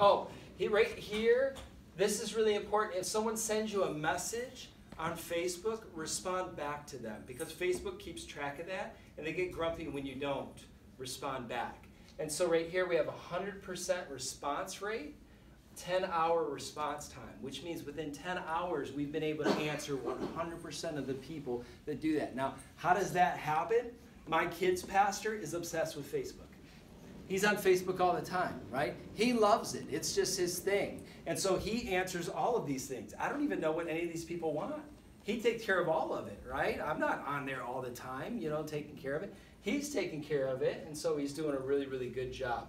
Oh, right here, this is really important. If someone sends you a message on Facebook, respond back to them, because Facebook keeps track of that, and they get grumpy when you don't respond back. And so right here we have 100% response rate, 10-hour response time, which means within 10 hours we've been able to answer 100% of the people that do that. Now, how does that happen? My kid's pastor is obsessed with Facebook. He's on Facebook all the time, right? He loves it. It's just his thing. And so he answers all of these things. I don't even know what any of these people want. He takes care of all of it, right? I'm not on there all the time, you know, taking care of it. He's taking care of it, and so he's doing a really, really good job.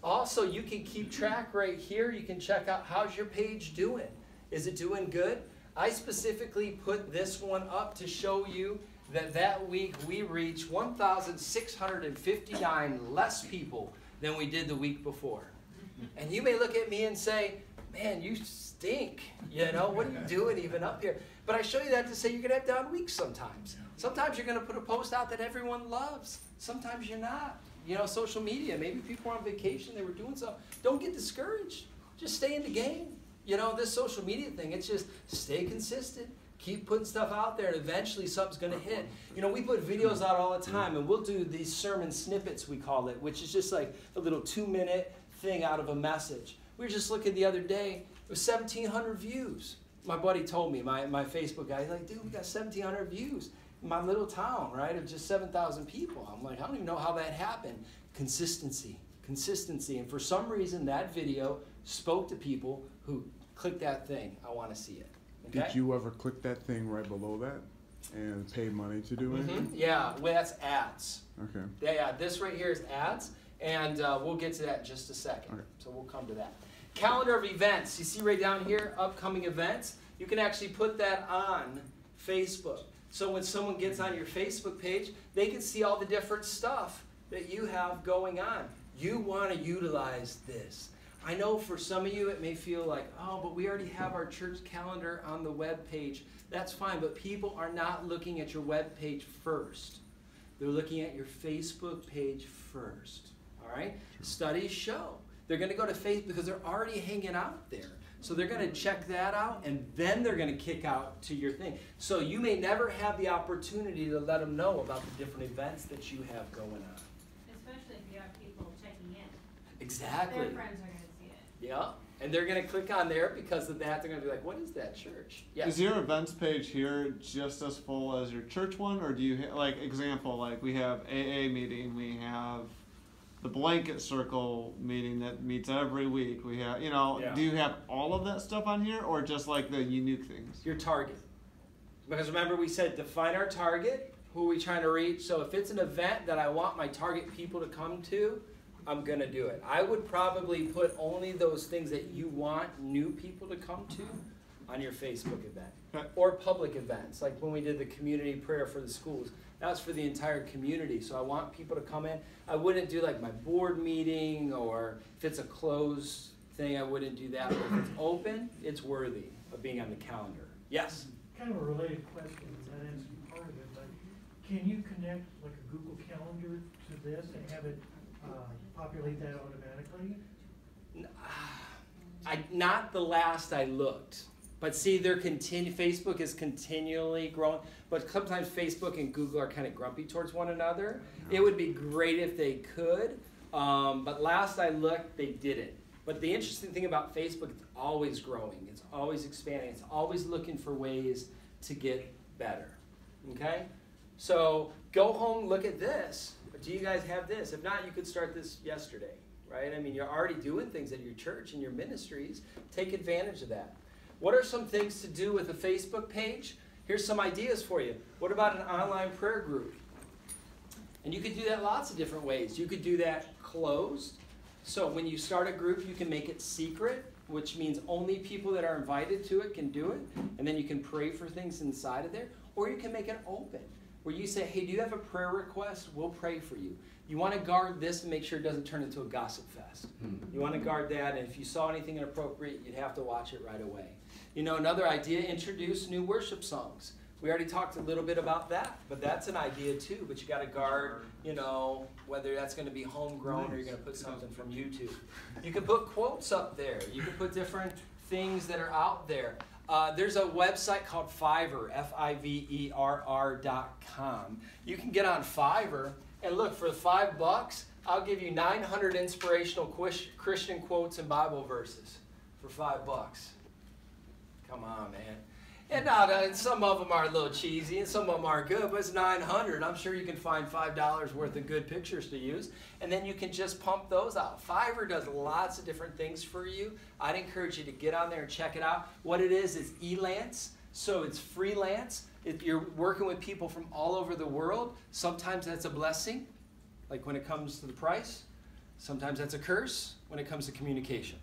Also, you can keep track right here. You can check out, how's your page doing? Is it doing good? I specifically put this one up to show you that week we reached 1,659 less people than we did the week before. And you may look at me and say, man, you stink. You know, what are you doing even up here? But I show you that to say you're going to have down weeks sometimes. Sometimes you're going to put a post out that everyone loves. Sometimes you're not. You know, social media, maybe people are on vacation, they were doing something. Don't get discouraged. Just stay in the game. You know, this social media thing, it's just stay consistent. Keep putting stuff out there, and eventually something's going to hit. You know, we put videos out all the time, and we'll do these sermon snippets, we call it, which is just like a little 2-minute thing out of a message. We were just looking the other day, it was 1,700 views. My buddy told me, my Facebook guy, he's like, dude, we got 1,700 views. My little town, right, of just 7,000 people. I'm like, I don't even know how that happened. Consistency, consistency. And for some reason, that video spoke to people who clicked that thing. I want to see it. Okay? Did you ever click that thing right below that and pay money to do it? Yeah, well, that's ads. Okay. Yeah, this right here is ads, and we'll get to that in just a second. Okay. So we'll come to that. Calendar of events. You see right down here, upcoming events. You can actually put that on Facebook. So when someone gets on your Facebook page, they can see all the different stuff that you have going on. You want to utilize this. I know for some of you it may feel like, oh, but we already have our church calendar on the web page. That's fine, but people are not looking at your web page first. They're looking at your Facebook page first. All right? Studies show they're going to go to Facebook because they're already hanging out there. So they're going to check that out, and then they're going to kick out to your thing. So you may never have the opportunity to let them know about the different events that you have going on. Especially if you have people checking in. Exactly. Their friends are going to see it. Yeah, and they're going to click on there because of that. They're going to be like, what is that church? Yes. Is your events page here just as full as your church one, or do you, like, example, like we have AA meeting, we have the blanket circle meeting that meets every week. We have, you know, do you have all of that stuff on here, or just like the unique things? Your target. Because remember we said define our target, who are we trying to reach? So if it's an event that I want my target people to come to, I'm going to do it. I would probably put only those things that you want new people to come to on your Facebook event. Okay. Or public events, like when we did the community prayer for the schools. That was for the entire community, so I want people to come in. I wouldn't do like my board meeting, or if it's a closed thing, I wouldn't do that. But if it's open, it's worthy of being on the calendar. Yes? Kind of a related question, that answers part of it, but can you connect like a Google Calendar to this and have it populate that automatically? Not the last I looked. But see, Facebook is continually growing, but sometimes Facebook and Google are kind of grumpy towards one another. It would be great if they could, but last I looked, they didn't. But the interesting thing about Facebook, it's always growing, it's always expanding, it's always looking for ways to get better, okay? So go home, look at this. Do you guys have this? If not, you could start this yesterday, right? I mean, you're already doing things at your church and your ministries. Take advantage of that. What are some things to do with a Facebook page? Here's some ideas for you. What about an online prayer group? And you could do that lots of different ways. You could do that closed. So when you start a group, you can make it secret, which means only people that are invited to it can do it. And then you can pray for things inside of there. Or you can make it open, where you say, hey, do you have a prayer request? We'll pray for you. You want to guard this and make sure it doesn't turn into a gossip fest. You want to guard that, and if you saw anything inappropriate, you'd have to watch it right away. You know, another idea, introduce new worship songs. We already talked a little bit about that, but that's an idea too. But you got to guard, you know, whether that's going to be homegrown or you're going to put something from YouTube. You can put quotes up there. You can put different things that are out there. There's a website called Fiverr, Fiverr.com. You can get on Fiverr and look, for $5, I'll give you 900 inspirational Christian quotes and Bible verses for $5. Come on, man. And now, some of them are a little cheesy and some of them are good, but it's 900. I'm sure you can find $5 worth of good pictures to use, and then you can just pump those out. Fiverr does lots of different things for you. I'd encourage you to get on there and check it out. What it is Elance, so it's freelance. You're working with people from all over the world. Sometimes that's a blessing, like when it comes to the price. Sometimes that's a curse when it comes to communication.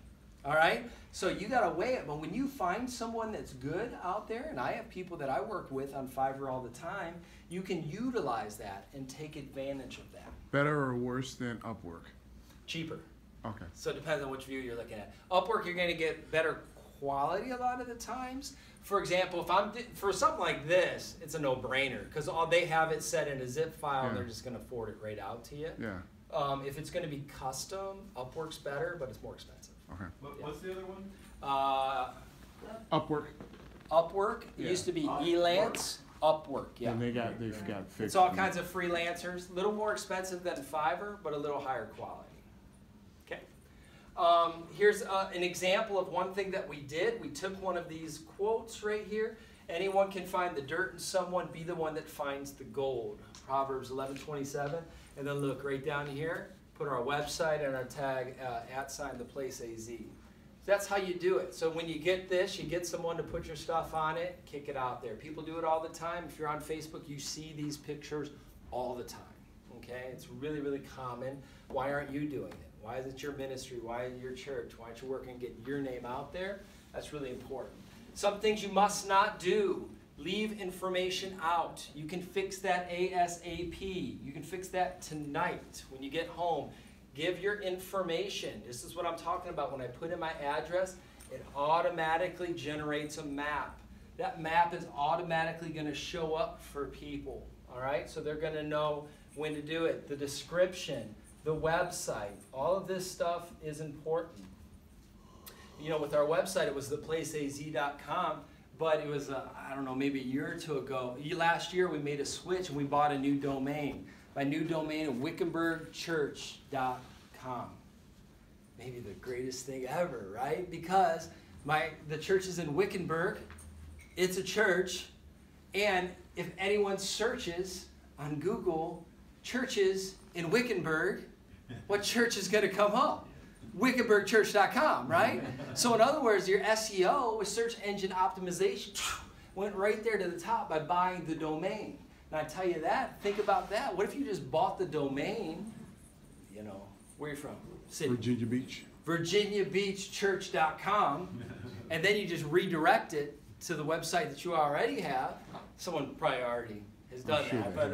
All right? So you got to weigh it. But when you find someone that's good out there, and I have people that I work with on Fiverr all the time, you can utilize that and take advantage of that. Better or worse than Upwork? Cheaper. Okay. So it depends on which view you're looking at. Upwork, you're going to get better quality a lot of the times. For example, if I'm for something like this, it's a no-brainer because they have it set in a zip file and they're just going to forward it right out to you. Yeah. If it's going to be custom, Upwork's better, but it's more expensive. Okay. What's the other one? Upwork. Upwork. It used to be Elance. Upwork. Yeah. And they've got fixed. It's all kinds of freelancers. A little more expensive than Fiverr, but a little higher quality. Okay. Here's an example of one thing that we did. We took one of these quotes right here. Anyone can find the dirt in someone. Be the one that finds the gold. Proverbs 11:27. And then look right down here. Put our website and our tag @theplaceaz. That's how you do it. So when you get this, you get someone to put your stuff on it, kick it out there. People do it all the time. If you're on Facebook, you see these pictures all the time. Okay? It's really, really common. Why aren't you doing it? Why is it your ministry? Why is it your church? Why aren't you working and getting your name out there? That's really important. Some things you must not do. Leave information out. You can fix that ASAP. You can fix that tonight when you get home. Give your information. This is what I'm talking about. When I put in my address, it automatically generates a map. That map is automatically going to show up for people. All right? So they're going to know when to do it. The description, the website, all of this stuff is important. You know, with our website, it was theplaceaz.com. But it was, I don't know, maybe a year or two ago. Last year we made a switch and we bought a new domain. My new domain is wickenburgchurch.com. Maybe the greatest thing ever, right? Because the church is in Wickenburg. It's a church. And if anyone searches on Google churches in Wickenburg, what church is going to come up? wickenburgchurch.com, right? So in other words, your SEO with search engine optimization went right there to the top by buying the domain. And I tell you that, think about that. What if you just bought the domain, you know, where are you from? City. Virginia Beach. virginiabeachchurch.com, and then you just redirect it to the website that you already have. Someone probably already has done that, but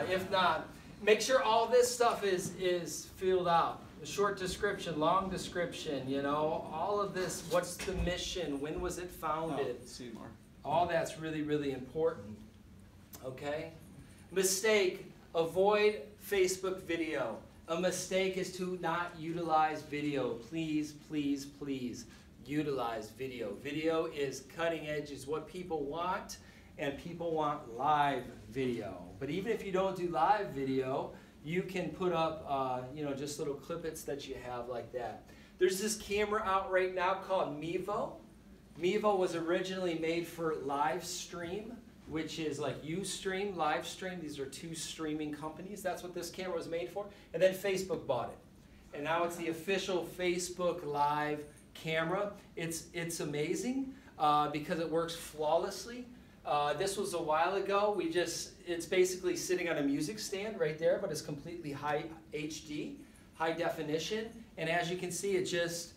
if not, make sure all this stuff is filled out. The short description, long description, you know, all of this. What's the mission? When was it founded? Seymour. All that's really, really important. Okay? Mistake, avoid Facebook video. A mistake is to not utilize video. Please, please, please utilize video. Video is cutting edge, is what people want, and people want live video. But even if you don't do live video, you can put up, you know, just little clippets that you have like that. There's this camera out right now called Mevo. Mevo was originally made for live stream, which is like Ustream, Livestream. These are two streaming companies. That's what this camera was made for. And then Facebook bought it. And now it's the official Facebook Live camera. It's amazing because it works flawlessly. This was a while ago. It's basically sitting on a music stand right there, but it's completely high HD, high definition. And as you can see, it just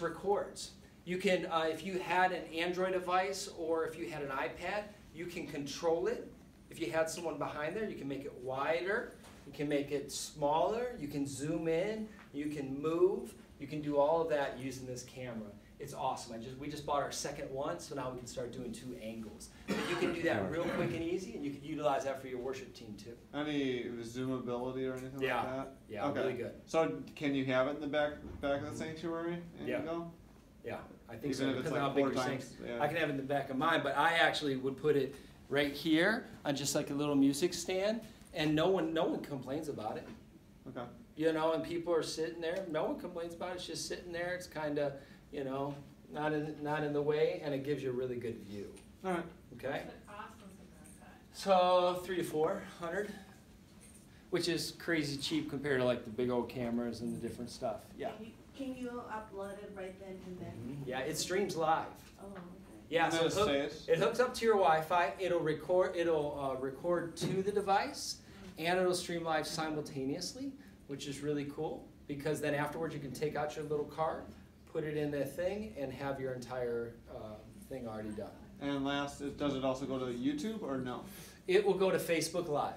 records. You can, if you had an Android device or if you had an iPad, you can control it. If you had someone behind there, you can make it wider. You can make it smaller. You can zoom in. You can move. You can do all of that using this camera. It's awesome. We just bought our second one, so now we can start doing 2 angles. But you can do that real quick and easy, and you can utilize that for your worship team too. Any zoomability or anything like that? Yeah, Okay. really good. So can you have it in the back of the sanctuary? And Yeah. you go? Yeah, I think Even so. if it's Depends on like how big 4 your times. sanctuary. Yeah. I can have it in the back of mine, but I actually would put it right here on just like a little music stand, and no one complains about it. Okay. You know, and people are sitting there. No one complains about it. It's just sitting there. It's kind of, you know, not in the way, and it gives you a really good view. All right. Okay. What cost was it gonna cut? So $300 to $400, which is crazy cheap compared to like the big old cameras and the different stuff. Yeah. Can you upload it right then and then? Yeah, it streams live. Oh, okay. Yeah, And so then it, it stays? it hooks up to your Wi-Fi. It'll record to the device, and it'll stream live simultaneously, which is really cool because then afterwards you can take out your little card, put it in the thing, and have your entire thing already done. And last, does it also go to YouTube or no? It will go to Facebook Live.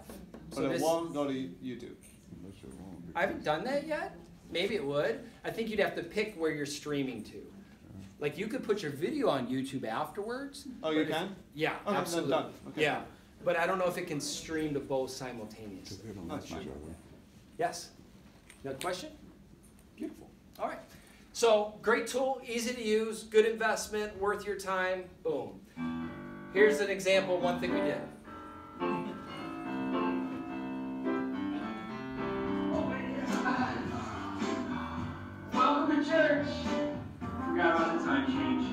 But it won't go to YouTube. Unless it won't be. I haven't done that yet. Maybe it would. I think you'd have to pick where you're streaming to. Like you could put your video on YouTube afterwards. Oh, you can? Yeah, Okay, then absolutely. done. Okay. Yeah, but I don't know if it can stream to both simultaneously. They don't That's match each fine. other. Yes. No question? Beautiful. All right. So great tool, easy to use, good investment, worth your time. Boom. Here's an example of one thing we did. Welcome to church. Forgot about the time change.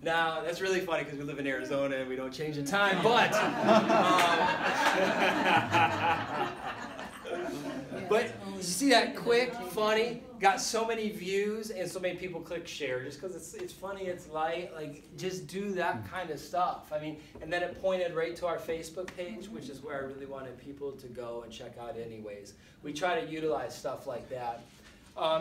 Now, that's really funny because we live in Arizona and we don't change the time, but but you see that quick, funny, got so many views and so many people click share just because it's funny, it's light, like just do that kind of stuff. I mean, and then it pointed right to our Facebook page, which is where I really wanted people to go and check out anyways. We try to utilize stuff like that.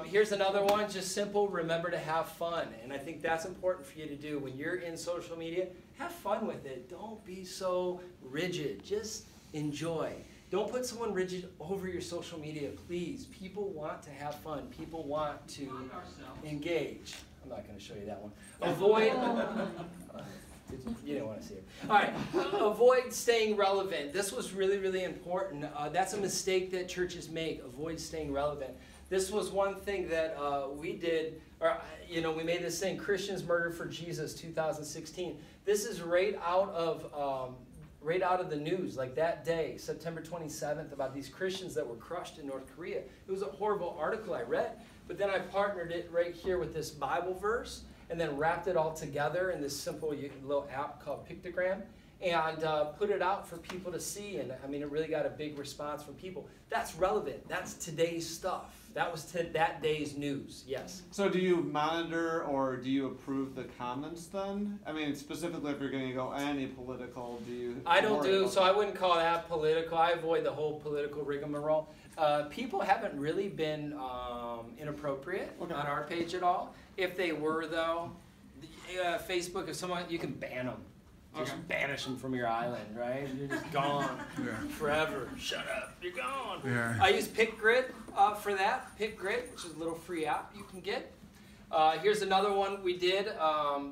Here's another one, just simple, remember to have fun. And I think that's important for you to do. When you're in social media, have fun with it. Don't be so rigid, just enjoy. Don't put someone rigid over your social media, please. People want to have fun. People want to engage. I'm not going to show you that one. Avoid, you didn't want to see it. All right, avoid staying relevant. This was really, really important. That's a mistake that churches make, avoid staying relevant. This was one thing that we did, or we made this thing, Christians Murdered for Jesus 2016. This is right out of the news, like that day, September 27th, about these Christians that were crushed in North Korea. It was a horrible article I read, but then I partnered it right here with this Bible verse, and then wrapped it all together in this simple little app called Pictogram, and put it out for people to see. And I mean, it really got a big response from people. That's relevant. That's today's stuff. That was that day's news. Yes. So do you monitor or do you approve the comments then? I mean, specifically if you're going to go any political, do you? I don't worry do, about so I wouldn't call that political. I avoid the whole political rigmarole. People haven't really been inappropriate Okay. on our page at all. If they were, though, Facebook, if someone, you can ban them. Just Okay. banish them from your island, right? You're just gone Yeah. forever. Shut up, you're gone. Yeah. I use PickGrid for that. PickGrid, which is a little free app you can get. Here's another one we did.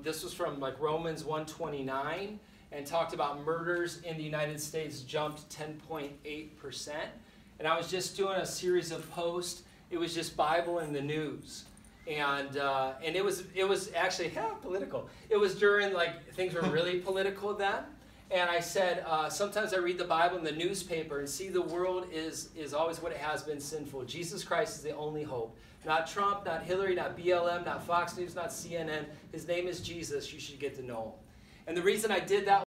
This was from like Romans 1:29 and talked about murders in the United States jumped 10.8%. And I was just doing a series of posts. It was just Bible in the news. And it was actually political. It was during like things were really political then. And I said, sometimes I read the Bible in the newspaper and see the world is always what it has been, sinful. Jesus Christ is the only hope. Not Trump, not Hillary, not BLM, not Fox News, not CNN. His name is Jesus. You should get to know him. And the reason I did that